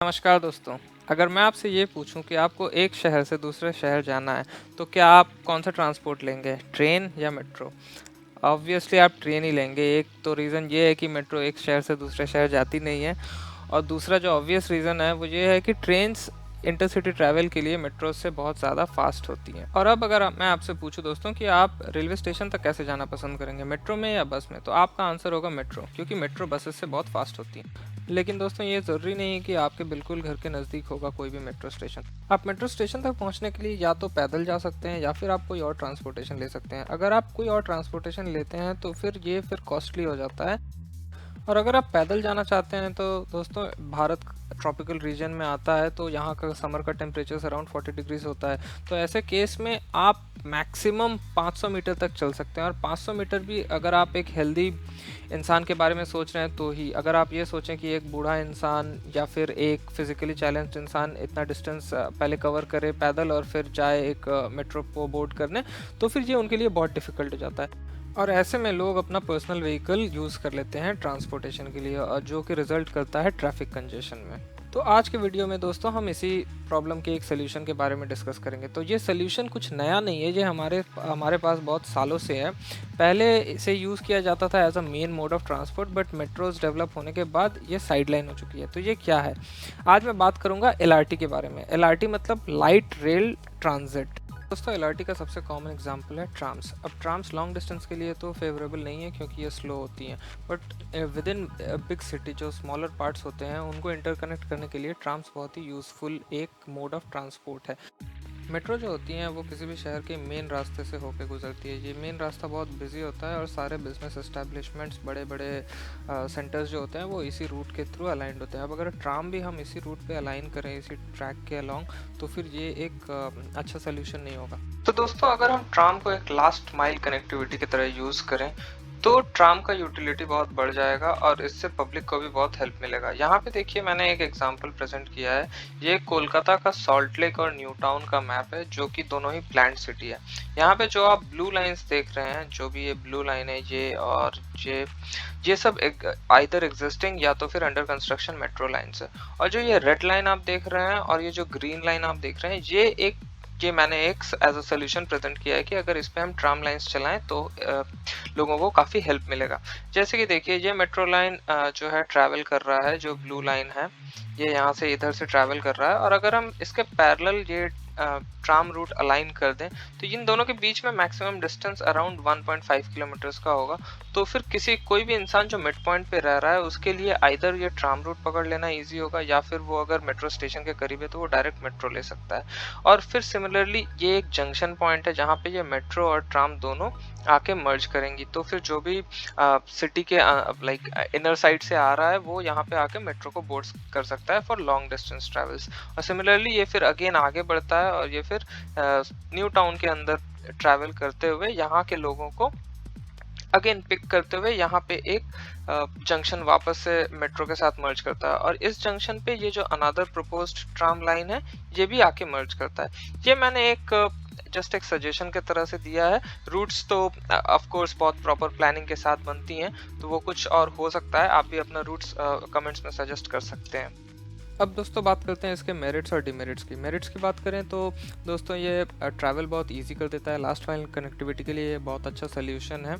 नमस्कार दोस्तों। अगर मैं आपसे ये पूछूं कि आपको एक शहर से दूसरे शहर जाना है, तो क्या आप कौन सा ट्रांसपोर्ट लेंगे, ट्रेन या मेट्रो? ऑब्वियसली आप ट्रेन ही लेंगे। एक तो रीज़न ये है कि मेट्रो एक शहर से दूसरे शहर जाती नहीं है, और दूसरा जो ऑब्वियस रीज़न है वो ये है कि ट्रेन्स इंटरसिटी ट्रैवल के लिए मेट्रो से बहुत ज़्यादा फास्ट होती हैं। और अब अगर मैं आपसे पूछूं दोस्तों कि आप रेलवे स्टेशन तक कैसे जाना पसंद करेंगे, मेट्रो में या बस में, तो आपका आंसर होगा मेट्रो, क्योंकि मेट्रो बसेस से बहुत फास्ट होती हैं। लेकिन दोस्तों ये ज़रूरी नहीं है कि आपके बिल्कुल घर के नज़दीक होगा कोई भी मेट्रो स्टेशन। आप मेट्रो स्टेशन तक पहुंचने के लिए या तो पैदल जा सकते हैं या फिर आप कोई और ट्रांसपोर्टेशन ले सकते हैं। अगर आप कोई और ट्रांसपोर्टेशन लेते हैं तो फिर कॉस्टली हो जाता है। और अगर आप पैदल जाना चाहते हैं तो दोस्तों, भारत ट्रॉपिकल रीजन में आता है, तो यहाँ का समर का टेम्परेचर अराउंड 40 डिग्रीज होता है। तो ऐसे केस में आप मैक्सिमम 500 मीटर तक चल सकते हैं। और 500 मीटर भी अगर आप एक हेल्दी इंसान के बारे में सोच रहे हैं तो ही। अगर आप ये सोचें कि एक बूढ़ा इंसान या फिर एक फिजिकली चैलेंज्ड इंसान इतना डिस्टेंस पहले कवर करे पैदल और फिर जाए एक मेट्रो को बोर्ड करने, तो फिर ये उनके लिए बहुत डिफ़िकल्ट हो जाता है। और ऐसे में लोग अपना पर्सनल व्हीकल यूज़ कर लेते हैं ट्रांसपोर्टेशन के लिए, और जो कि रिजल्ट करता है ट्रैफिक कंजेशन में। तो आज के वीडियो में दोस्तों हम इसी प्रॉब्लम के एक सोल्यूशन के बारे में डिस्कस करेंगे। तो ये सोल्यूशन कुछ नया नहीं है, ये हमारे पास बहुत सालों से है। पहले इसे यूज़ किया जाता था as a main mode of transport, but metros develop होने के बाद ये साइडलाइन हो चुकी है। तो ये क्या है? आज मैं बात करूँगा एलआरटी के बारे में। एलआरटी मतलब लाइट रेल ट्रांजिट। दोस्तों, एलआरटी का सबसे कॉमन एग्जांपल है ट्राम्स। अब ट्राम्स लॉन्ग डिस्टेंस के लिए तो फेवरेबल नहीं है क्योंकि ये स्लो होती हैं, but with in big city जो स्मॉलर पार्ट्स होते हैं उनको इंटरकनेक्ट करने के लिए ट्राम्स बहुत ही यूज़फुल एक मोड ऑफ ट्रांसपोर्ट है। मेट्रो जो होती हैं वो किसी भी शहर के मेन रास्ते से होकर गुजरती है। ये मेन रास्ता बहुत बिजी होता है और सारे बिजनेस एस्टेब्लिशमेंट्स, बड़े बड़े सेंटर्स जो होते हैं वो इसी रूट के थ्रू अलाइंड होते हैं। अब अगर ट्राम भी हम इसी रूट पे अलाइन करें, इसी ट्रैक के अलॉन्ग, तो फिर ये एक अच्छा सोल्यूशन नहीं होगा। तो दोस्तों, अगर हम ट्राम को एक लास्ट माइल कनेक्टिविटी की तरह यूज़ करें तो ट्राम का यूटिलिटी बहुत बढ़ जाएगा और इससे पब्लिक को भी बहुत हेल्प मिलेगा। यहाँ पे देखिए, मैंने एक एग्जांपल प्रेजेंट किया है। ये कोलकाता का सॉल्ट लेक और न्यू टाउन का मैप है, जो कि दोनों ही प्लान्ड सिटी है। यहाँ पे जो आप ब्लू लाइंस देख रहे हैं, जो भी ये ब्लू लाइन है, ये सब आइदर एग्जिस्टिंग या तो फिर अंडर कंस्ट्रक्शन मेट्रो लाइंस है। और जो ये रेड लाइन आप देख रहे हैं और ये जो ग्रीन लाइन आप देख रहे हैं, ये मैंने एक एज अ सोल्यूशन प्रेजेंट किया है कि अगर इस पे हम ट्राम लाइंस चलाएं तो लोगों को काफ़ी हेल्प मिलेगा। जैसे कि देखिए, ये मेट्रो लाइन जो है ट्रैवल कर रहा है, जो ब्लू लाइन है ये यहाँ से इधर से ट्रैवल कर रहा है। और अगर हम इसके पैरेलल ये ट्राम रूट अलाइन कर दें तो इन दोनों के बीच में मैक्सिमम डिस्टेंस अराउंड 1.5 किलोमीटर्स का होगा। तो फिर कोई भी इंसान जो मिड पॉइंट पे रह रहा है उसके लिए आइदर ये ट्राम रूट पकड़ लेना ईजी होगा, या फिर वो अगर मेट्रो स्टेशन के करीब है तो वो डायरेक्ट मेट्रो ले सकता है। और फिर सिमिलरली ये एक जंक्शन पॉइंट है जहाँ पे ये मेट्रो और ट्राम दोनों आके मर्ज करेंगी। तो फिर जो भी सिटी के लाइक इनर साइड से आ रहा है वो यहाँ पे आके मेट्रो को बोर्ड कर सकता है फॉर लॉन्ग डिस्टेंस ट्रेवल्स। और सिमिलरली ये फिर अगेन आगे बढ़ता है और ये फिर न्यू टाउन के अंदर ट्रैवल करते हुए यहाँ के लोगों को अगेन पिक करते हुए यहाँ पे एक जंक्शन वापस से मेट्रो के साथ मर्ज करता है। और इस जंक्शन पे ये जो अनदर प्रपोज्ड ट्राम लाइन है ये भी आके मर्ज करता है। ये मैंने जस्ट एक सजेशन के तरह से दिया है। रूट्स तो ऑफ कोर्स बहुत प्रॉपर प्लानिंग के साथ बनती हैं, तो वो कुछ और हो सकता है। आप भी अपना रूट्स कमेंट्स में सजेस्ट कर सकते हैं। अब दोस्तों बात करते हैं इसके मेरिट्स और डिमेरिट्स की। मेरिट्स की बात करें तो दोस्तों, ये ट्रैवल बहुत इजी कर देता है। लास्ट माइल कनेक्टिविटी के लिए ये बहुत अच्छा सोल्यूशन है।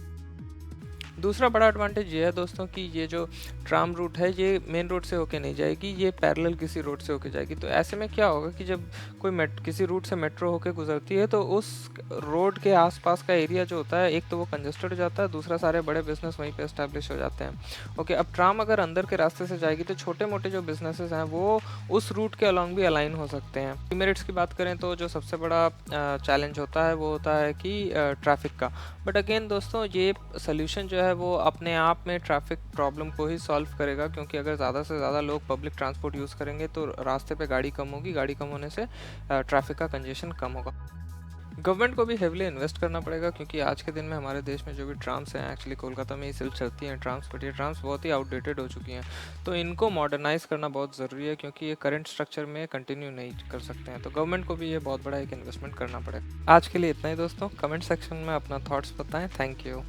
दूसरा बड़ा एडवांटेज ये है दोस्तों कि ये जो ट्राम रूट है ये मेन रोड से होके नहीं जाएगी, ये पैरेलल किसी रोड से होके जाएगी। तो ऐसे में क्या होगा कि जब कोई किसी रूट से मेट्रो होके गुजरती है तो उस रोड के आसपास का एरिया जो होता है, एक तो वो कंजेस्टेड हो जाता है, दूसरा सारे बड़े बिजनेस वहीं पे एस्टैब्लिश हो जाते हैं। ओके, अब ट्राम अगर अंदर के रास्ते से जाएगी तो छोटे मोटे जो बिजनेसेस हैं वो उस रूट के अलॉन्ग भी अलाइन हो सकते हैं। डिमेरिट्स की बात करें तो जो सबसे बड़ा चैलेंज होता है वो होता है कि ट्रैफिक का। बट अगेन दोस्तों, ये सोल्यूशन जो है वो अपने आप में ट्रैफिक प्रॉब्लम को ही सॉल्व करेगा, क्योंकि अगर ज़्यादा से ज़्यादा लोग पब्लिक ट्रांसपोर्ट यूज़ करेंगे तो रास्ते पे गाड़ी कम होगी, गाड़ी कम होने से ट्रैफिक का कंजेशन कम होगा। गवर्नमेंट को भी हेवली इन्वेस्ट करना पड़ेगा, क्योंकि आज के दिन में हमारे देश में जो भी ट्राम्स हैं, एक्चुअली कोलकाता में ही सिर्फ चलती हैं ट्राम्स, बट ये ट्राम्स बहुत ही आउटडेटेड हो चुकी हैं। तो इनको मॉडर्नाइज करना बहुत ज़रूरी है, क्योंकि ये करंट स्ट्रक्चर में कंटिन्यू नहीं कर सकते हैं। तो गवर्नमेंट को भी ये बहुत बड़ा एक इन्वेस्टमेंट करना पड़ेगा। आज के लिए इतना ही दोस्तों। कमेंट सेक्शन में अपना थॉट्स बताएं। Thank you.